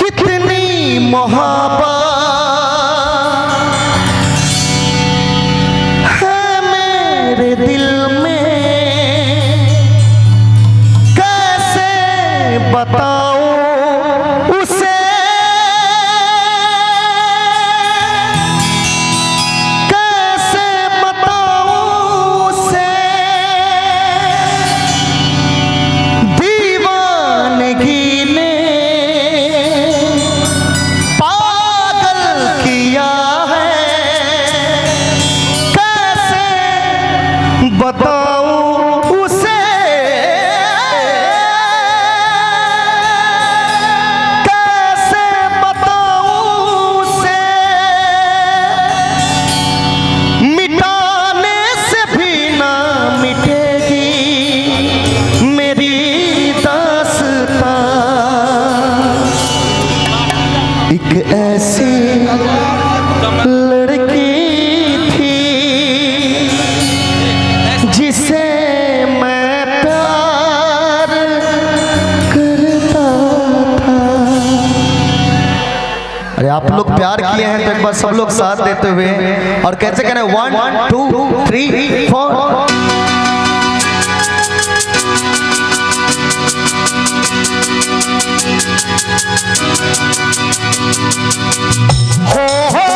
कितनी मोहब्बत है मेरे दिल में, कैसे बताऊं उसे, कैसे बताऊं उसे, दीवानगी ने पागल किया है, कैसे बताऊं उसे, कैसे बताऊं उसे, मिटाने से भी ना मिटेगी मेरी दास्तां। एक ऐसी लड़की थी जिसे मैं प्यार करता था। अरे आप लोग प्यार किए हैं तो एक बार सब लोग साथ देते हुए और कैसे करें 1 2 3 4। हो हो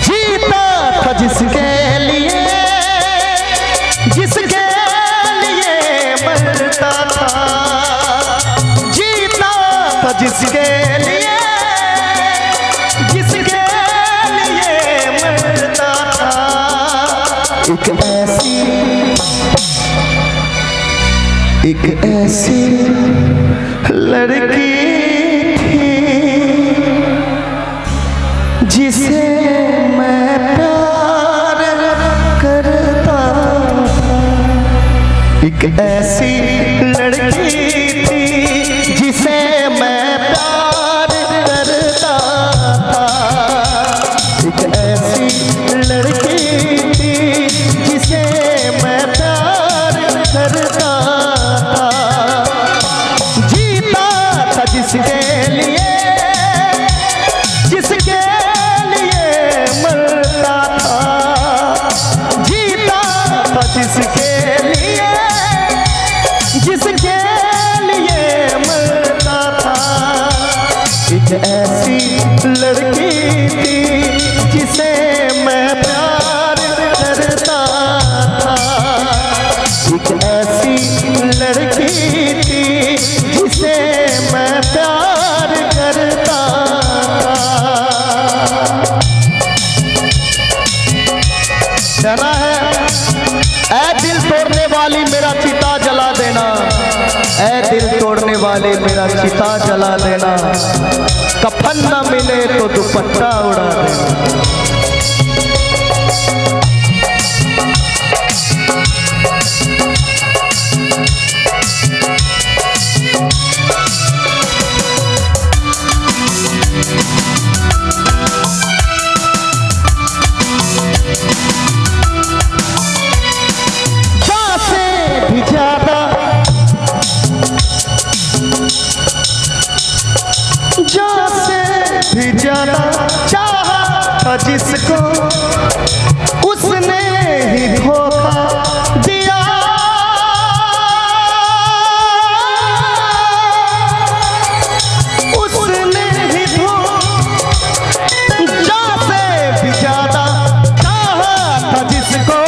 जीता था जिसके लिए, जिसके लिए मरता था, जीता था जिसके लिए, जिसके लिए मरता था। एक ऐसी लड़की थी जिसे मैं प्यार करता था। एक ऐसी लड़की थी जिसे मैं प्यार करता था। एक ऐसी लड़की थी जिसे मैं प्यार करता था। जीता था जिसके लिए, जिसके लिए मरता था, जीता था जिसके लिए, जिसके लिए मरता था। एक ऐसी लड़की थी जिसे मैं प्यार करता था। एक ऐसी लड़की थी जिसे मैं प्यार करता था। कहना है ऐ दिल तोड़ने वाली मेरा चिता जला देना, ऐ दिल तोड़ने वाली मेरा चिता जला देना, कफन न मिले तो दुपट्टा उड़ा देना। भी ज्यादा चाहा था जिसको उसने ही धोखा दिया। उसने ही धोखा से भी ज्यादा चाहा था जिसको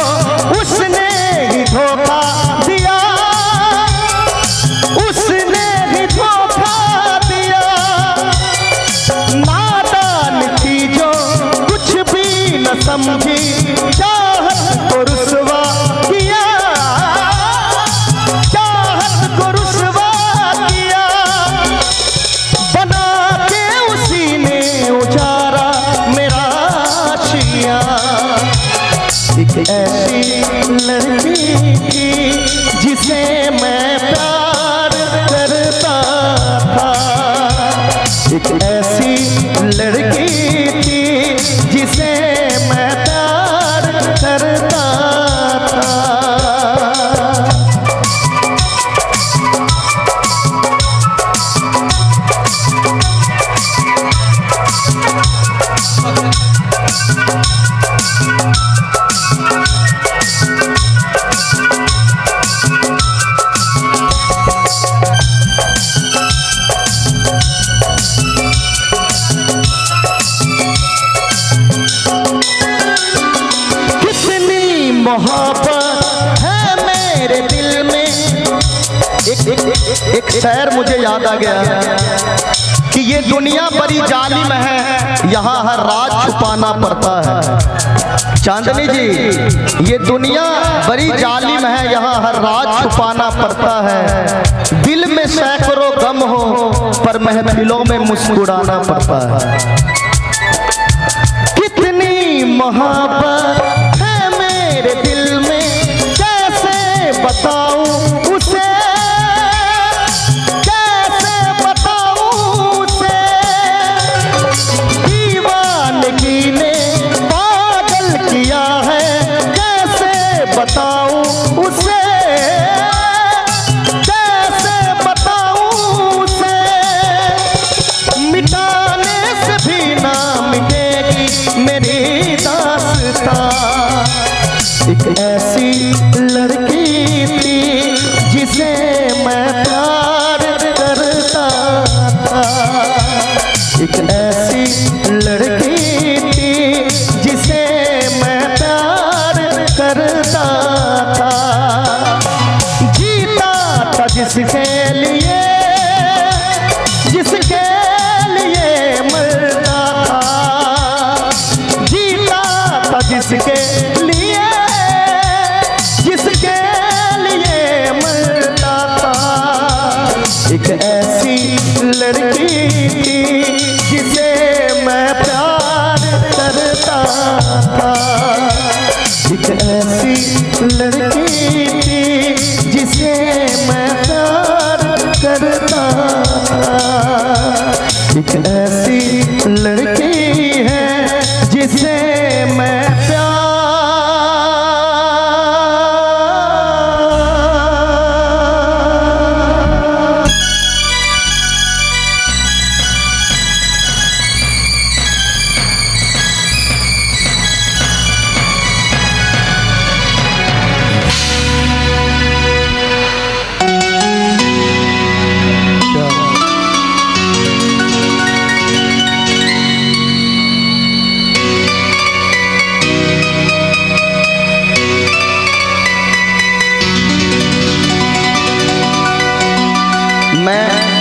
उसने ही धोखा दिया। उसने ही धोखा दिया। नादान थी जो कुछ भी न समझी, चाहत को रुसवा किया, चाहत को रुसवा किया। बना के उसी ने उजारा मेरा कितनी मोहब्बत है मेरे दिल में। एक शेर मुझे याद आ गया कि ये दुनिया बड़ी जालिम है, यहाँ हर राज छुपाना पड़ता है। चांदनी जी, ये दुनिया बड़ी जालिम है, यहाँ हर राज छुपाना पड़ता है। दिल में सैकड़ों गम हो पर महफिलों में मुस्कुराना पड़ता है। कितनी मोहब्बत है मेरे दिल में, कैसे बताऊं उसे, कैसे बताऊं उसे। दीवानगी ने पागल किया है, कैसे बताऊं उसे, कैसे बताऊं उसे। मिटाने से भी ना मिटेगी मेरी दास्तां। एक ऐसी लड़की थी जिसे मैं प्यार करता था। एक ऐसी लड़की थी जिसे मैं प्यार करता था। जीता था जिसके लिए, जिसके लिए मरता था। जीता था जिसके लिए, जिसके लिए मरता था। एक ऐसी लड़की थी जिसे मैं प्यार करता था। एक ऐसी लड़की थी जिसे मैं प्यार करता था। एक ऐसी लड़की